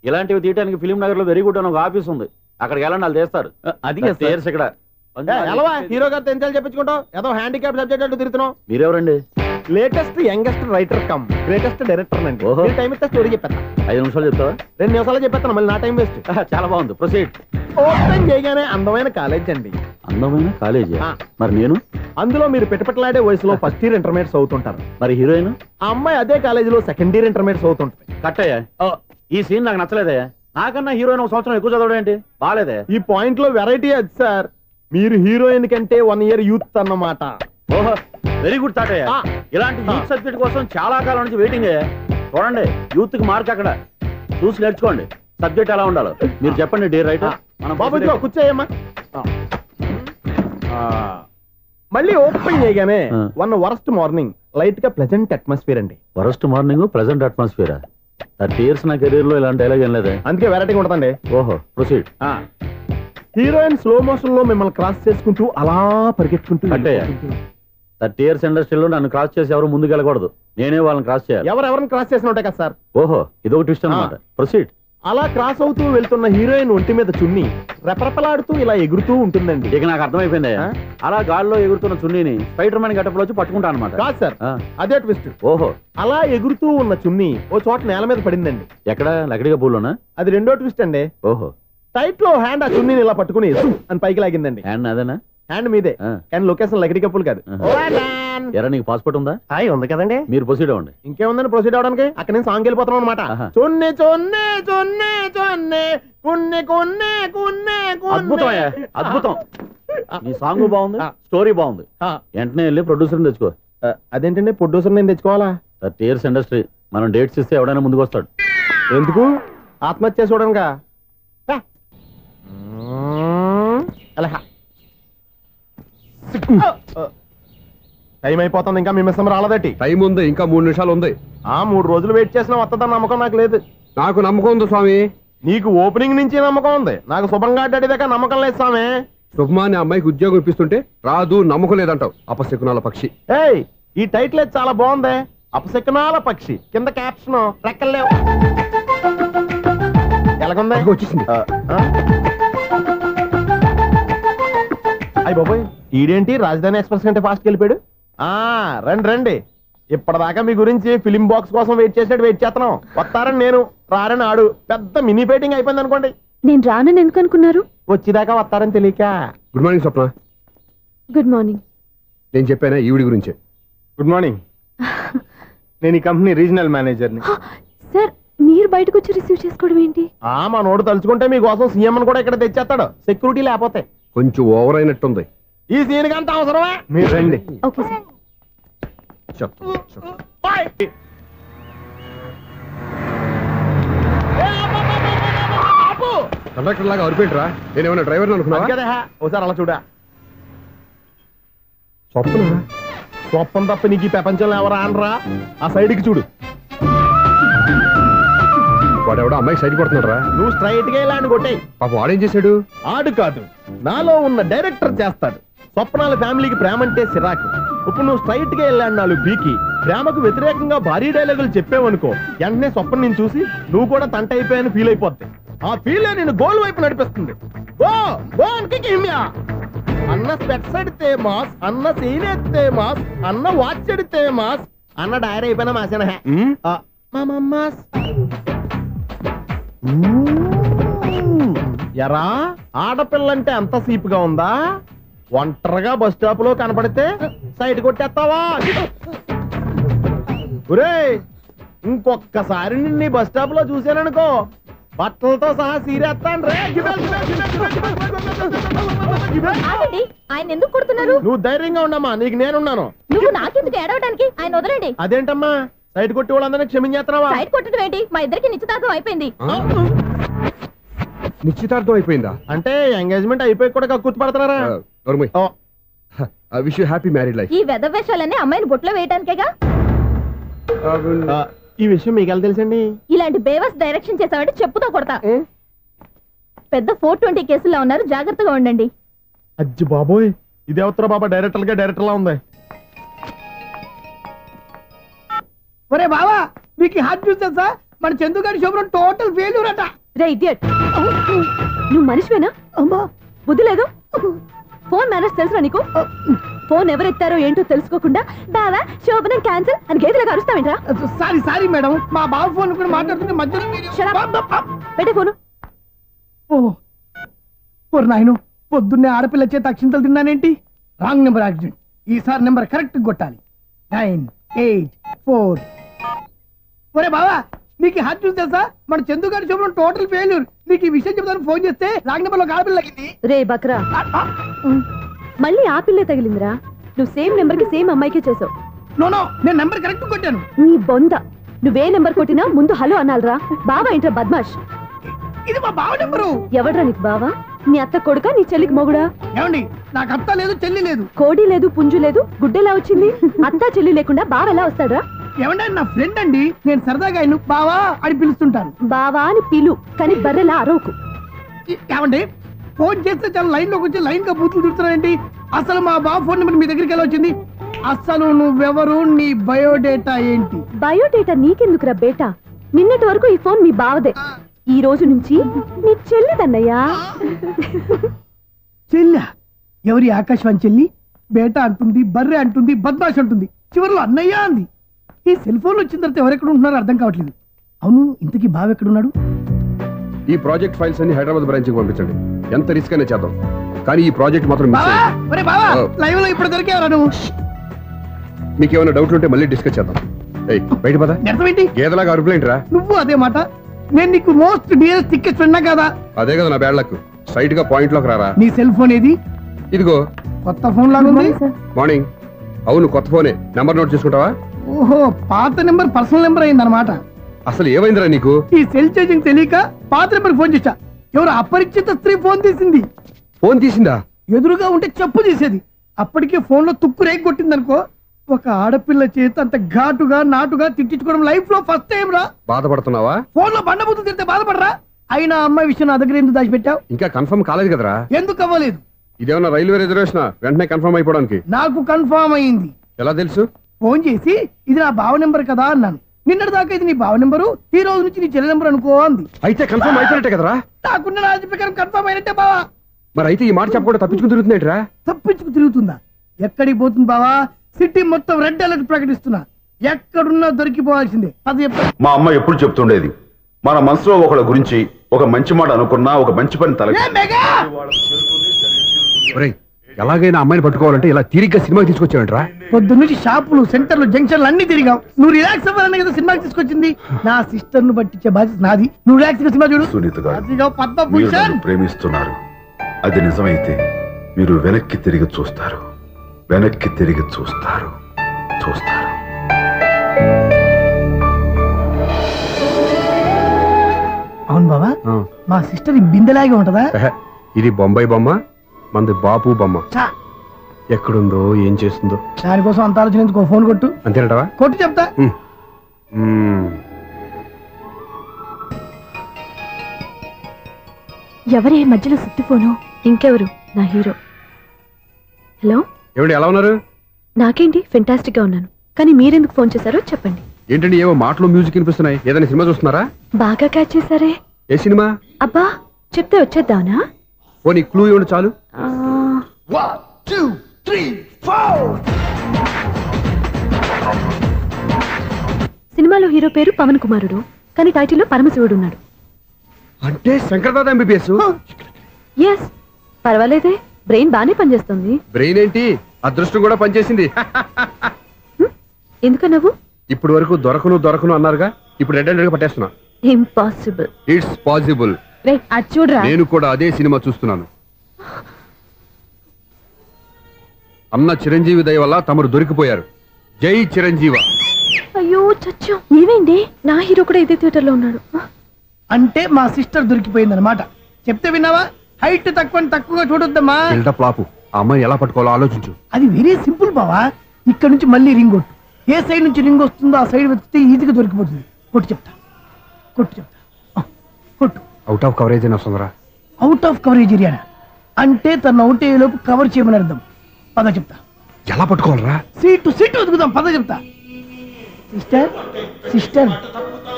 ఇలాంటివి తీయడానికి ఫిలిం నగర్ లో వెరీ గుడ్ అని ఒక ఆఫీస్ ఉంది, అక్కడికి వెళ్ళండి, వాళ్ళు చేస్తారు. అది ఇక్కడ హీరో గారు తెంచాలి చెప్పించుకుంటాం. ఏదో హ్యాండిక్యాప్ సబ్జెక్ట్ అంటూ తిరుగుతున్నాం. మీరెవరండి? Latest youngest writer cum greatest director అండి. టైం ఇస్తే స్టోరీ చెప్పేస్తా. 5 నిమిషాలు చెప్తావా? 2 నిమిషాలు చెప్పేస్తాను, మళ్ళీ నా టైం వేస్ట్. చాలా బాగుంది, ప్రొసీడ్. ఓపెన్ చేయగానే అందమైన కాలేజ్ అండి. అందమైన కాలేజీ? మరి నేను? అందులో మీరు పెట్టుపట్లాడే వయసులో ఫస్ట్ ఇయర్ ఇంటర్మీడియట్స్ అవుతుంటారు. మరి హీరోయిన్? ఆ అమ్మాయి అదే కాలేజీలో సెకండ్ ఇయర్ ఇంటర్మీడియట్స్ అవుతుంటాయి. కట్టయ్యా, ఈ సీన్ నాకు నచ్చలేదే. నాకన్నా హీరోయిన్ 1 సంవత్సరం ఎక్కువ చదవడం ఏంటి? బాలేదే. ఈ పాయింట్ లో వెరైటీ అది సార్. మీరు హీరోయిన్ కంటే 1 year యూత్ అన్నమాట. ఓహో, వెరీ గుడ్ థాట్ అయ్యా. ఇలాంటి యూత్ సబ్జెక్ట్ కోసం చాలా కాలం నుంచి వెయిటింగ్. చూడండి, యూత్ కి మార్క్ అక్కడ. చూసి నేర్చుకోండి సబ్జెక్ట్ ఎలా ఉండాలో. మీరు చెప్పండి డే రైటర్. కూర్చోయమ్మా. మళ్ళీ ఓపెన్ చేయగానే 1 వరస్ట్ మార్నింగ్, లైట్ గా ప్లెజెంట్ అట్మాస్ఫియర్ అండి. Worst morning, pleasant atmosphere. 30 years నా కెరీర్ లో ఇలాంటి డైలాగ్ ఏం లేదే. అందుకే వెరైటీగా ఉంటుందండి. ఓహో, ప్రొసీడ్. హీరోయిన్ స్లో మోషన్ లో మిమ్మల్ని క్రాస్ చేసుకుంటూ అలా పరిగెట్టుకుంటూ. 30 years ఇండస్ట్రీలో నన్ను క్రాస్ చేసి ఎవరు ముందుకు వెళ్ళకూడదు, నేనే వాళ్ళని క్రాస్ చేయాలి. ఎవరెవరిని క్రాస్ చేసిన ఉంటాయి కదా సార్. ఓహో, ఇదొక ట్విస్ట్ అన్నమాట. ప్రొసీడ్. అలా క్రాస్ అవుతూ వెళ్తున్న హీరోయిన్ ఒంటి మీద చున్ని రెపరెపలాడుతూ ఇలా ఎగురుతూ ఉంటుందండి. ఇక నాకు అర్థమైపోయింది. అలా గాల్లో ఎగురుతున్న చున్నీని స్పైడర్ మ్యాన్ గెటప్లో వచ్చి పట్టుకుంటా అనమాట. కాదు సార్, అదే ట్విస్ట్. ఓహో, అలా ఎగురుతూ ఉన్న చున్ని ఓ చోట నేల మీద పడిందండి. ఎక్కడ? లకడిగా పూల్లోనా? అది రెండో ట్విస్ట్ అండి. ఓహో, టైట్ లో హ్యాండ్ ఆ చున్నీని ఇలా పట్టుకుని అని పైకి లాగిందండి. హ్యాండ్ అదేనా? హ్యాండ్ మీదే, కానీ లొకేషన్ లకడి కప్పులు కాదు. ఎరా, నీకు పాస్పోర్ట్ ఉందా? ఉంది కదండి. మీరు ప్రొసీడ్ అవ్వండి. ఇంకేముందని ప్రొసీడ్ అవడానికి? అక్కడ నేను సాంగ్ వెళ్ళిపోతున్నాం అనమాట. చొన్నే చొన్నే చొన్నే చొన్నే కున్నే కున్నే కున్నే. అద్భుతం, అద్భుతం. నీ సాంగ్ బాగుంది, స్టోరీ బాగుంది. వెంటనే వెళ్ళి ప్రొడ్యూసర్ తెచ్చుకో. అదేంటండి ప్రొడ్యూసర్ నేను తెచ్చుకోవాలా? 30 years ఇండస్ట్రీ, మనం డేట్స్ ఇస్తే ఎవడైనా ముందుకు వస్తాడు. ఎందుకు? ఆత్మహత్య చూడనుగా. టైం అయిపోతుంది, ఇంకా మీ మిస్సం రాలేదటి. టైం ఉంది, ఇంకా 3 నిమిషాలు ఉంది. 3 రోజులు వెయిట్ చేసిన వస్తుందని నమ్మకం నాకు లేదు. నాకు నమ్మకం ఉంది స్వామి. నీకు ఓపెనింగ్ నుంచి నమ్మకం ఉంది, నాకు శుభంగా అడ్డాక నమ్మకం లేదు స్వామి. శుభమాని అమ్మాయికి ఉద్యోగం ఇప్పిస్తుంటే రాదు, నమ్మకం లేదంటావు. అపశకునాల పక్షి. ఏయ్, ఈ టైటిల్ అయితే చాలా బాగుంది. అపశకునాల పక్షి, కింద క్యాప్షన్ రెక్కలేవు. ఎలాగుంది? వచ్చేసింది. అయ్యి బాబోయ్, ఈడేంటి రాజధాని ఎక్స్ప్రెస్ కంటే ఫాస్ట్ వెళ్ళిపోయాడు. రండి రండి, ఇప్పటిదాకా మీ గురించి ఫిలిం బాక్స్ కోసం వెయిట్ చేసినట్టు వెయిట్ చేస్తున్నాం. వస్తారని నేను, రారని ఆడు. పెద్ద మినీ ఫైటింగ్ అయిపోయింది అనుకోండి. నేను రానని ఎందుకు అనుకున్నారు? వచ్చేదాకా వస్తారని తెలియక. Good morning Swapna. Good morning. నేను చెప్పానా ఈవిడి గురించే. Good morning. నేను ఈ కంపెనీ రీజనల్ మేనేజర్ని. మీరు బయటకు వచ్చి రిసీవ్ చేసుకోవడం ఏంటి? మా నోడు తలుచుకుంటే మీకోసం సీఎం కూడా ఇక్కడ తెచ్చేస్తాడు, సెక్యూరిటీ లేకపోతే. కొంచెం ఓవర్ అయినట్టుంది. ఈ సీన్ కంత అవసరమా? మీరు రండి. Okay sir. కండక్టర్ లాగా అరిపేంట్రా? నేనేమన్నా డ్రైవర్ అనుకున్నా కదా, ఒకసారి అలా చూడా. స్వప్న స్వప్నం తప్ప నీకు ఈ ప్రపంచంలో ఎవరా అనరా? ఆ సైడ్కి చూడు. వాడెవడో అమ్మాయి సైడ్ కొడుతున్నారా? నువ్వు స్ట్రైట్ గా ఇలా కొట్టాయి. పాప వాడేం చేశాడు? ఆడు కాదు, నాలో ఉన్న డైరెక్టర్ చేస్తాడు. స్వప్నాల ఫ్యామిలీకి ప్రేమ అంటే సిరాకు. ఇప్పుడు నువ్వు స్ట్రైట్ గా వెళ్ళాడు 4 బీకి ప్రేమకు వ్యతిరేకంగా భారీ డైలాగులు చెప్పావనుకో, వెంటనే స్వప్నం నేను చూసి నువ్వు కూడా తంట అయిపోయాను ఫీల్ అయిపోద్ది. ఆ ఫీల్ నేను గోల్ వైపు నడిపిస్తుంది. అన్న స్పెట్స్ అడితే మాస్, అన్న సీన్ ఎత్తే మాస్, అన్న వాచ్ అడితే మాస్, అన్న డైరీ అయిపోయినా మాసేనా ఎరా? ఆడపిల్లంటే అంత సీప్ గా ఉందా? ఒంటరిగా బస్ స్టాప్ లో కనపడితే సైడ్ కొట్టేస్తావా? ఒరేయ్, ఇంకొక్కసారి నిన్ను బస్ స్టాప్ లో చూసాననుకో, బట్టలతో సహా సీరేస్తాను రే. ఆయన ఎందుకు కొడుతున్నారు? నువ్వు ధైర్యంగా ఉండమ్మా, నీకు నేనున్నాను. నువ్వు నాకెందుకు ఏడవడానికి? ఆయన వదలండి. అదేంటమ్మా సైడ్ కొట్టి వాళ్ళందరినీ క్షమించేస్తున్నావా? సైడ్ కొట్టడం ఏంటి? మా ఇద్దరికి నిశ్చితార్థం అయిపోయింది. నిశ్చితార్థం అయిపోయిందా? అంటే ఎంగేజ్మెంట్ అయిపోయి కూడా కక్కుర్తి పడుతున్నారా? Wish you happy married life. ఈ వెధవేషాలన్నీ అమ్మాయిని బొట్లో వేయడానికేగా. ఈ విషయం మీకు ఎలా తెలుసండి? ఇలాంటి బేవస్ డైరెక్షన్ చేసావంటే చెప్పుతో కొడతా. పెద్ద 420 కేసుల్లో ఉన్నారు, జాగ్రత్తగా ఉండండి. అజ్జి బాబోయ్, ఇది ఎవరు బాబా డైరెక్టర్ లా ఉంది. ఒరే బావా, మీకు హార్ట్ న్యూస్ తెలుసా? మన చందుగారి శుభ్రం టోటల్ ఫెయిల్యూర్ అట. రే ఇడియట్, నువ్వు మనిషివేనా? అమ్మా, బుద్ధి లేదు. ఫోన్ మేనేజ్ తెలుసా నీకు? ఫోన్ ఎవరెత్తారో ఏంటో తెలుసుకోకుండా బావా శోభనం క్యాన్సిల్ అని గేదెలాగా అరుస్తావేంట్రా? సారీ మేడం, మా బావ ఫోన్ కూడా మాట్లాడుతుంటే మధ్యలో పెట్టే ఫోను. ఓ నాయను, పొద్దున్నే ఆడపిల్ల చేత అక్షింతలు తిన్నానేంటి? Wrong number accident. ఈసారి నెంబర్ కరెక్ట్ కొట్టాలి. 984. ఒరే బావా, నీకు హార్ట్ న్యూస్ తెలుసా? మన చందుగారి శుభ్రం టోటల్ ఫెయిల్యూర్. నీకు ఈ విషయం చెప్తాను ఫోన్ చేస్తే రాంగ్ నెంబర్ లో ఆడపిల్ల తగ్గింది. రే బక్రా, మళ్ళీ ఆ పిల్లే తగిలిందిరా. నువ్వు సేమ్ నెంబర్ కి సేమ్ అమ్మాయికే చేసావు. నో, నేను నెంబర్ కరెక్ట్ కొట్టాను. నీ బొంద, నువ్వే నెంబర్ కొట్టినా ముందు హలో అనాలరా. బావా ఏంట్రా బద్మాష్? ఇది మా బావ నెంబరు. ఎవడ్రా నీకు బావా? నీ అత్త కొడుక, నీ చెల్లికి మొగుడా? ఏమండి, నాకు అత్త లేదు, చెల్లి లేదు. కోడి లేదు, పుంజు లేదు, గుడ్డెలా వచ్చింది? అత్త చెల్లి లేకుండా బావ ఎలా వస్తాడా? ఏమండి, నా ఫ్రెండ్ అండి, నేను సరదాగా ఆయన బావా అని పిలుస్తుంటాను. బావా అని పిలు, కానీ బర్రెలా అరవకు. ఏమండి, ఫోన్ చేస్తే చాలా లైన్ లోకి వచ్చి లైన్ గా బూతులు తిడుతున్నాయండి. అసలు మా బావ ఫోన్ నెంబర్ మీ దగ్గరికి ఎలా వచ్చింది? అసలు నువ్వెవరు, నీ బయోడేటా ఏంటి? బయోడేటా నీకెందుకురా బేటా? నిన్నటి వరకు ఈ ఫోన్ మీ బావదే, ఈ రోజు నుంచి నీ చెల్లిదన్నయ్యా. చెల్లి? ఎవరి ఆకాశవాణి చెల్లి? బేటా అంటుంది, బర్రె అంటుంది, బద్మాష్ అంటుంది, చివరిలో అన్నయ్య అంది. ఈ సెల్ ఫోన్ వచ్చిన తర్వాత ఎవరెక్కడ ఉంటున్నారో అర్థం కావట్లేదు. అవును, ఇంతకీ బావ ఎక్కడున్నాడు? ఈ ప్రాజెక్ట్ ఫైల్స్ అన్ని హైదరాబాద్ బ్రాంచ్ కి పంపించండి. ఎంత రిస్క్ అయినా చేద్దాం, కానీ ఈ ప్రాజెక్ట్ మాత్రం మిస్ అయ్యింది. లైవ్ లో ఇప్పుడు దొరికేవరా నువ్వు? మీకు ఏమైనా డౌట్లు ఉంటే మళ్ళీ డిస్కస్ చేద్దాం. బయట పద. అర్థమేంటి? గేదలాగా అరుపులేంట్రా? నువ్వు అదే మాట. నేను నీకు మోస్ట్ డియరెస్ట్ టికెట్స్ విన్నా కదా. అదే కదా నా బ్యాడ్ లక్. స్ట్రైట్ గా పాయింట్ లోకి రారా. నీ సెల్ ఫోన్ ఏది? ఇదిగో. కొత్త ఫోన్ లాగా ఉంది. మార్నింగ్. అవును, కొత్త ఫోనే. నెంబర్ నోట్ చేసుకుంటావా? ఓహో, పాత నెంబర్ పర్సనల్ నెంబర్ అయింది అనమాట. అసలు ఏమైందిరా నీకు? ఈ సెల్ ఛార్జింగ్ తెలియక పాత నెంబర్ ఫోన్ చేశా. ఎవరు అపరిచిత స్త్రీ ఫోన్ తీసింది. ఫోన్ తీసిందా? ఎదురుగా ఉంటే చెప్పు చేసేది. అప్పటికే ఫోన్ లో తుక్కు రేగి కొట్టింది అనుకో. ఒక ఆడపిల్ల చేత అంత ఘాటుగా నాటుగా తిట్టించుకోవడం లైఫ్ లో ఫస్ట్ టైం రా. బాధపడుతున్నావా? ఫోన్ లో బండబూతులు తిరితే బాధపడరా? అయినా అమ్మాయి విషయం నా దగ్గర ఎందుకు దాచిపెట్టావు? ఇంకా కన్ఫర్మ్ కాలేదు కదరా. ఎందుకు అవ్వలేదు? ఇదేమన్నా రైల్వే రిజర్వేషన్? వెంటనే కన్ఫర్మ్ అయిపోవడానికి. నాకు కన్ఫర్మ్ అయింది. ఎలా తెలుసు? ఫోన్ చేసి ఇది నా బావ నెంబర్ కదా అన్నాను. నిన్నటి దాకా ఇది నీ బావ నెంబరు, ఈ రోజు నుంచి నీ చెల్లి నెంబర్ అనుకో అంది. అయితే కన్ఫర్మ్ అయిపోయినట్టే కదరా? నాకున్న రాజు ప్రకారం కన్ఫర్మ్ అయినట్టే బావా. మరి అయితే ఈ మాట చెప్పకుండా తప్పించుకుని తిరుగుతుందేంట్రా? తప్పించుకు తిరుగుతుందా? ఎక్కడికి పోతుంది బావా? సిటీ మొత్తం రెడ్ అలర్ట్ ప్రకటిస్తున్నా. ఎక్కడున్నా దొరికిపోవాల్సిందే. అది మా అమ్మ ఎప్పుడు చెప్తుండేది, మన మనసులో ఒకళ్ళ గురించి ఒక మంచి మాట అనుకున్నా ఒక మంచి పని తల ఎలాగైనా అమ్మాయిని పట్టుకోవాలంటే ఇలా తిరిగ్గా సినిమాకి తీసుకొచ్చావంట్రా? పొద్దున్నుంచి షాపులు, సెంటర్లు, జంక్షన్లు అన్ని తిరిగావు. నువ్వు రిలాక్స్ అవ్వాలని కదా సినిమాకి తీసుకొచ్చింది. నా సిస్టర్ ను పట్టించే బాధ్యత నాది. నువ్వు రిలాక్స్ గా సినిమా చూడు. సునీత గారు, అదిగో మీరు పద్మభూషణ్. నన్ను ప్రేమిస్తున్నారు. అది నిజమైతే మీరు వెనక్కి తిరిగి చూస్తారు. వెనక్కి తిరిగి చూస్తారు. చూస్తారు. అవును బాబా, మా సిస్టర్ బిందెలాగే ఉంటదా? ఇది బొంబాయి బొమ్మ, మంది బాపు బొమ్మ. ఎక్కడుందో ఏం చేస్తుందో దానికోసం అంత ఆలోచన ఎందుకు? ఫోన్ కొట్టు. అంతేనటవా? కొట్టు చెప్తా. ఎవరే మధ్యలో సుత్తి ఫోను? ఇంకెవరు? నా హీరో. హలో, ఏమిటి ఎలా ఉన్నారు? నాకేంటి ఫెంటాస్టిక్ గా ఉన్నాను, కానీ మీరెందుకు ఫోన్ చేశారో చెప్పండి. ఏంటండి ఏవో మాటలు మ్యూజిక్ వినిపిస్తున్నాయి? ఏదైనా సినిమా చూస్తున్నారా? బాగా క్యాచ్ చేశారే. ఏ సినిమా? అబ్బా, చెప్తే వచ్చేద్దానా? ఓ నీ క్లూ ఇవ్వండి చాలు. 1 2 3 4. సినిమాలో హీరో పేరు పవన్ కుమారుడు, కానీ టైటిల్లో పరమశివుడు ఉన్నాడు. అంటే శంకర్దాద ఎంబీబీఎస్. ఎస్, పర్వాలేదే, బ్రెయిన్ బానే పనిచేస్తుంది. బ్రెయిన్ ఏంటి, అదృష్టం కూడా పనిచేసింది. ఎందుకన్నావు? ఇప్పుడు వరకు దొరకను అన్నారుగా, ఇప్పుడు రెడ్ హ్యాండెడ్ గా పట్టేస్తున్నా. ఇంపాసిబుల్. It's possible. అది చూడరా. నేను కూడా అదే సినిమా చూస్తున్నాను. అన్న చిరంజీవి దయ వల్ల తమరు దొరికిపోయారు. జై చిరంజీవ. అయ్యో చచ్చో, ఏమైంది? నా హీరో కూడా ఇదే థియేటర్ లో ఉన్నాడు. అంటే మా సిస్టర్ దొరికిపోయింది అనమాట. చెప్తే విన్నావా? హైట్ తక్కువగా చూడొద్దమ్మా. బిల్డప్ లాపు. ఆ అమ్మాయిని ఎలా పట్టుకోవాలో ఆలోచించు. అది వెరీ సింపుల్ బావా. ఇక్కడ నుంచి మళ్ళీ రింగ్ కొట్టు. ఏ సైడ్ నుంచి రింగ్ వస్తుందో ఆ సైడ్ వెతికితే ఈజీగా దొరికిపోతుంది. కొట్టు చెప్తా. కొట్టు. అవుట్ ఆఫ్ కవరేజ్ అని వస్తుందిరా. అవుట్ ఆఫ్ కవరేజ్ ఏరియా అంటే తన అవుట్ అయ్యేలోపు కవర్ చేయమని అర్థం. పద చెప్తా. ఎలా పట్టుకోవాలరా? సీటు వెతుకుదాం. పద చెప్తా. Sister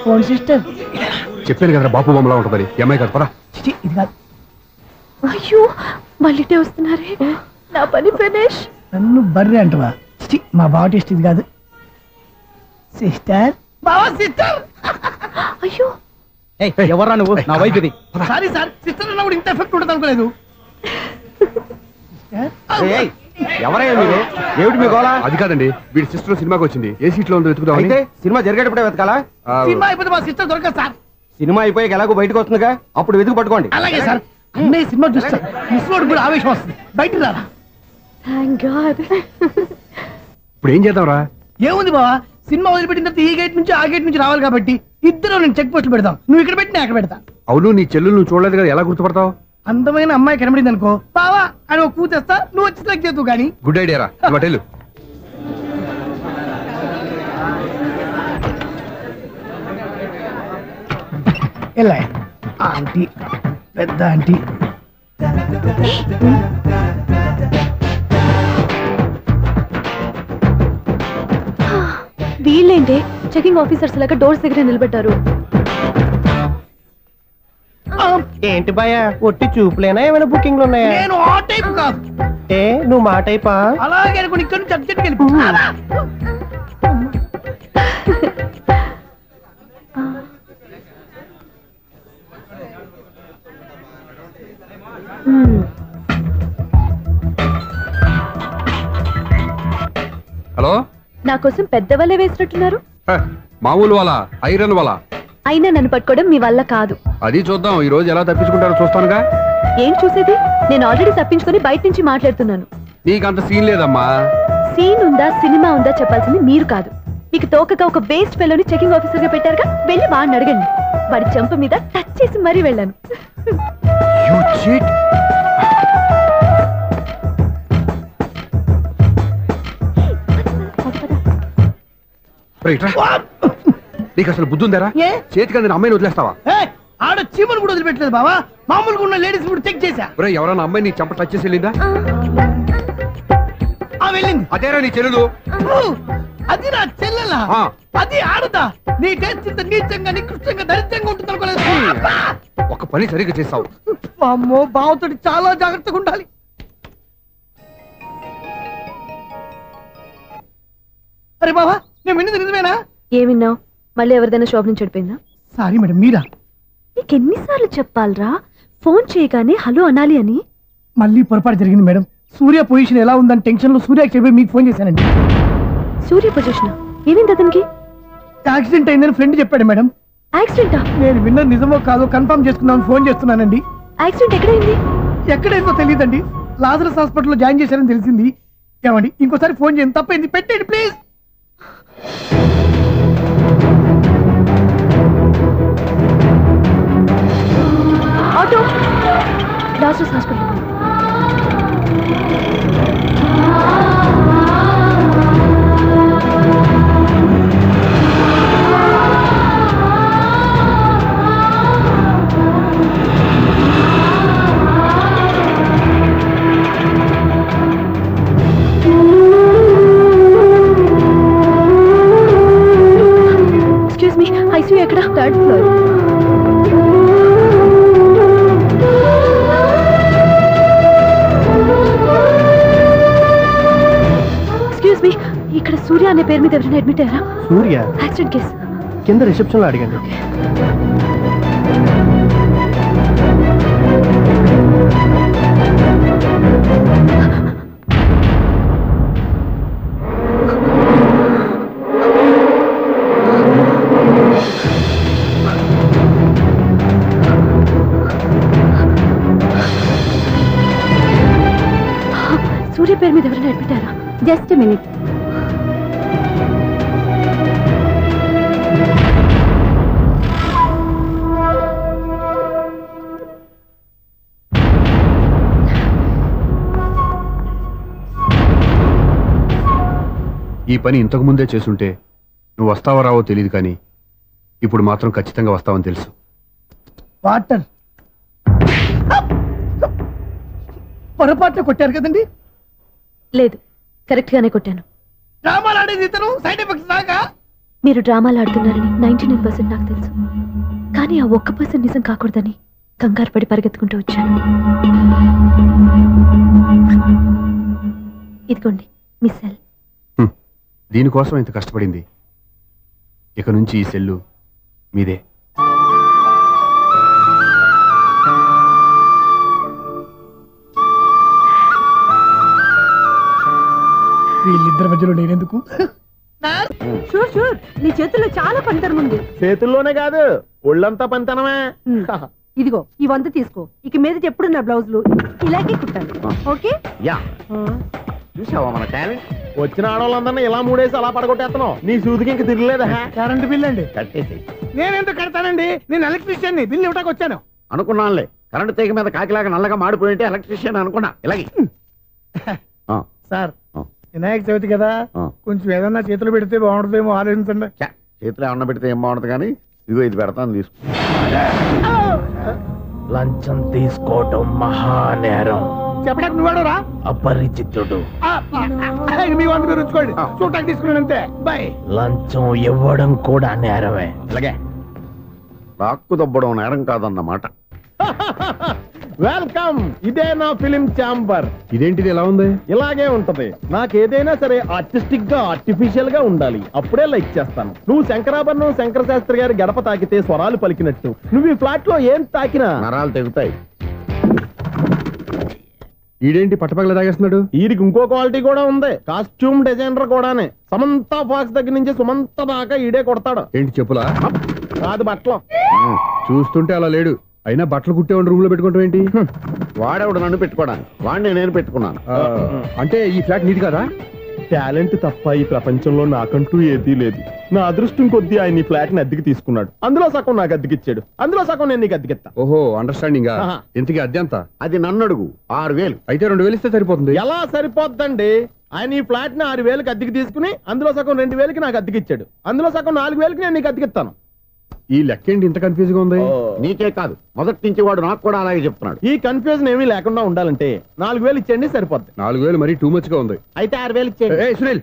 phone sister. చెప్పాను కదా బాపు బొమ్మలా ఉంటుందని. అమ్మాయి కదా, పరా. ఇది కాదు. అయ్యో, మళ్ళీటే వస్తున్నారే. నా పని ఫినిష్. నన్ను బర్రె అంటవా? మా బావ టేస్ట్ ఇది కాదు. సిస్టర్. బావా సిస్టర్. అయ్యో, ఎవరా నువ్వు? నా వైపు ఇది. సారీ సార్, సిస్టర్ అన్నప్పుడు ఇంత ఎఫెక్ట్ ఉంటుంది అనుకోలేదు. ఎవరయ్యా మీరు? ఏమిటి మీ గోళ? అది కాదండి, వీడి సిస్టర్ సినిమాకి వచ్చింది. ఏ సీట్ లో ఉందో వెతుకుదాం. అయితే సినిమా జరిగేటప్పుడే వెతకాలా? సినిమా అయిపోతే మా సిస్టర్ దొరకదు సార్. సినిమా అయిపోయాక ఎలాగో బయటకు వస్తుందిగా, అప్పుడు వెతుకు పట్టుకోండి. అలాగే సార్. అన్నయ్య సినిమా చూస్తారు, మిస్లోడ్ కూడా ఆవేశం వస్తుంది. బయటికి రారా. Thank God. ఇప్పుడు ఏం చేద్దాం రా? ఏముంది బావా, సినిమా వదిలిపెట్టిన తర్వాత ఈ గేట్ నుంచి ఆ గేట్ నుంచి రావాలి కాబట్టి ఇద్దరు నేను చెక్ పోస్టులు పెడతాం. నువ్వు ఇక్కడ పెట్టి నేను అక్కడ పెడతా. అవును, నీ చెల్లెలు నువ్వు చూడలేదు కదా, ఎలా గుర్తుపడతావు? అందమైన అమ్మాయి కనబడింది అనుకో, బావా అని ఒక కూతేస్తా, నువ్వు వచ్చి సెలెక్ట్ చేద్దు. కానీ గుడ్ ఐడియా రా. హోటల్ ఎలా ఆంటీ, పెద్ద ఆంటీ. వీళ్ళేంటి చెకింగ్ ఆఫీసర్స్ లాగా డోర్స్ దగ్గర నిలబెట్టారు? ఏంటి భయ, ఒట్టి చూపులేనా? ఏమైనా బుకింగ్లు ఉన్నాయా? నేను ఆ టైప్ కాదు. ఏ నువ్వు మా టైపా? అలాగే అనుకుని ఇక్కడ నుంచి అర్జెంట్కి వెళ్ళిపో. హలో, నా కోసం పెద్ద వలే వేసినట్టున్నారు. మామూలు వాళ్ళ, ఐరన్ వాళ్ళ. అయినా నన్ను పట్టుకోవడం మీ వల్ల కాదు. అది చూద్దాం ఈ రోజు ఎలా తప్పించుకుంటారో చూస్తానుగా. ఏం చూసేది? నేను ఆల్రెడీ తప్పించుకొని బయట నుంచి మాట్లాడుతున్నాను. నీకంత సీన్ లేదమ్మా. సీన్ ఉందా సినిమా ఉందా చెప్పాల్సింది మీరు కాదు. మీకు తోకగా ఒక బేస్ట్ ఫెలోని చెకింగ్ ఆఫీసర్ గా పెట్టారుగా, వెళ్ళి వాడిని అడగండి. వాడి చెంప మీద టచ్ చేసి మరీ వెళ్ళాను. You cheat. నీకు అసలు బుద్ధి ఉందారా? చేతికి అందిన అమ్మాయిని వదిలేస్తావా? ఆడ చీమలు కూడా వదిలిపెట్టలేదు బావా. మామూలుగా ఉన్న లేడీస్ కూడా చెక్ చేశా. ఎవరన్నా అమ్మాయి నీ చెంప టచ్ చేసి వెళ్ళిందా? వెళ్ళింది. అదేరా నీ చెల్లెలు? అది నా చెల్లెలా? అది ఆడదా? నీ టేస్ట్ ఇంత నీచంగా నికృష్టంగా దరిద్రంగా ఉంటుంది అనుకోలేదు. ఒక పని సరిగ్గా చేస్తావు. అమ్మో, బావతోటి చాలా జాగ్రత్తగా ఉండాలి. అరే బావా, నేను విన్నది నిజమేనా? ఏమిన్నావు? మళ్ళీ ఎవరిదైనా షాప్ నుంచి చెడిపోయిందా? సారీ మేడం, మీరా? నీకెన్నిసార్లు చెప్పాలరా ఫోన్ చేయగానే హలో అనాలి అని? మళ్ళీ పొరపాటు జరిగింది మేడం, సూర్య పొజిషన్ ఎలా ఉందని టెన్షన్ లో సూర్యకి చెప్పి మీకు ఫోన్ చేశానండి. సూర్య పొజిషన్ ఏమైంది అతనికి? యాక్సిడెంట్ అయిందని ఫ్రెండ్ చెప్పాడు మేడం. యాక్సిడెంటా? నేను విన్న నిజమో కాదో కన్ఫర్మ్ చేసుకుందామని ఫోన్ చేస్తున్నానండి. యాక్సిడెంట్ ఎక్కడైంది? ఎక్కడైందో తెలియదండి. లాజరస్ హాస్పిటల్లో జాయిన్ చేశారని తెలిసింది. ఏమండి ఇంకోసారి ఫోన్ చేయండి, తప్పైంది, పెట్టండి please. Auto Lazarus hospital. Excuse me, ICU ఎక్కడ? Third floor. ఇక్కడ సూర్య అనే పేరు మీద ఎవరైనా అడ్మిట్ అయ్యారా? సూర్య యాక్సిడెంట్ కేసు కింద రిసెప్షన్ లో అడిగండి. సూర్య పేరు మీద ఎవరైనా అడ్మిట్ అయ్యారా? Just minute. ఈ పని ఇంతకు ముందే చేసుంటే నువ్వు వస్తావో రావో తెలియదు, కానీ ఇప్పుడు మాత్రం ఖచ్చితంగా వస్తావని తెలుసు. వాటర్ పొరపాటున కొట్టారు కదండి? లేదు, కరెక్ట్ గానే కొట్టాను. డ్రామాలు ఆడేది ఇతను, సైడ్ ఎఫెక్ట్స్ దాకా. మీరు డ్రామాలు ఆడుతున్నారని 99% నాకు తెలుసు, కానీ ఆ 1% నిజం కాకూడదని కంగారు పడి పరిగెత్తుకుంటూ వచ్చాను. ఇదిగోండి మీ సెల్. దీనికోసం ఇంత కష్టపడింది. ఇక నుంచి ఈ సెల్లు మీదే. వీళ్ళిద్దరి మధ్యలో నేనెందుకు? షూర్ షూర్, నీ చేతుల్లో చాలా పనితనం ఉంది. చేతుల్లోనే కాదు, ఒళ్ళంతా పనితనమే. ఇదిగో ఈ 100 తీసుకో. ఇక మీద ఎప్పుడు నా బ్లౌజులు ఇలాగే కుట్టాలి. ఓకే? యా, చూసావా మన టాలెంట్? వచ్చిన ఆడవాళ్ళందరినీ ఇలా మూడేసి అలా పడగొట్టేస్తున్నావు. నీ సూదికి ఇంక తిరగలేదా? కరెంట్ బిల్ అండి. కట్టేసి. నేనెందుకు కడతానండి? నేను ఎలక్ట్రీషియన్ ని, బిల్ ఇవ్వడానికి వచ్చాను. అనుకున్నానులే, కరెంట్ తీగ మీద కాకిలాగా నల్లగా మాడిపోయింటే ఎలక్ట్రీషియన్ అనుకున్నా. ఇలాగే సార్, వినాయక చవితి కదా, కొంచెం ఏదన్నా చేతులు పెడితే బాగుంటుందేమో ఆలోచించండి. చేతిలో ఏమన్నా పెడితే ఏం బాగుంటుంది, కానీ ఇదిగో ఇది పెడతాను, తీసుకో. లంచం తీసుకోవటం మహానేరం. చెప్పడానికి నువ్వాడరా? అపరిచితుడు. మీ వంట మీరు ఉంచుకోండి, చూడటానికి తీసుకున్నాను అంతే. బాయ్. లంచం ఇవ్వడం కూడా నేరమే. అలాగే రాక్కు దబ్బడం నేరం కాదన్నమాట. వెల్కమ్, ఇదే నా ఫిలిం ఛాంబర్. ఇదేంటిది ఎలా ఉంది? ఇలాగే ఉంటది. నాకేదైనా సరే ఆర్టిస్టిక్ గా, ఆర్టిఫిషియల్ గా ఉండాలి, అప్పుడే లైక్ చేస్తాను. నువ్వు శంకరాభరణం శంకర శాస్త్రి గారి గడప తాకితే స్వరాలు పలికినట్టు, నువ్వు ఈ ఫ్లాట్ లో ఏం తాకినా నరాలు తెగుతాయి. ఈడేంటి పట్టపగల తాగేస్తున్నాడు? వీరికి ఇంకో క్వాలిటీ కూడా ఉంది, కాస్ట్యూమ్ డిజైనర్ కూడానే. సమంత ఫాక్స్ దగ్గర నుంచి సుమంత దాకా ఈడే కొడతాడు. ఏంటి చెప్పులా? కాదు, బట్టలు. చూస్తుంటే అలా లేడు. అయినా బట్టలు కుట్టేవాడిని రూమ్ లో పెట్టుకుంటాం ఏంటి? వాడేవాడు నన్ను పెట్టుకోవడానికి, వాడిని నేను పెట్టుకున్నాను. అంటే ఈ ఫ్లాట్ నీది కదా? టాలెంట్ తప్ప ఈ ప్రపంచంలో నాకంటూ ఏదీ లేదు. నా అదృష్టం కొద్దీ ఆయన ఈ ఫ్లాట్ ని అద్దెకి తీసుకున్నాడు. అందులో సగం నాకు అద్దెకిచ్చాడు, అందులో సగం నేను నీకు అద్దెకిస్తా. ఓహో, అండర్స్టాండింగ్. ఇంతకీ అద్దె ఎంత? అది నన్ను అడుగు. 6000. అయితే 2000 ఇస్తే సరిపోతుంది. ఎలా సరిపోద్దండి? ఆయన ఈ ఫ్లాట్ ని 6000కి అద్దెకి తీసుకుని అందులో సగం 2000కి నాకు అద్దెకిచ్చాడు, అందులో సగం 4000కి నేను నీకు అద్దెకిస్తాను. ఈ లెక్క ఏంటి ఇంత కన్ఫ్యూజ్ గా ఉంది? నీకే కాదు, మొదటి నుంచి వాడు నాకు కూడా అలాగే చెప్తున్నాడు. ఈ కన్ఫ్యూజన్ ఏమీ లేకుండా ఉండాలంటే 4000 ఇచ్చేయండి, సరిపోద్ది. 4000 మరీ టూ మచ్ గా ఉంది. అయితే 6000 ఇచ్చేయండి. సునీల్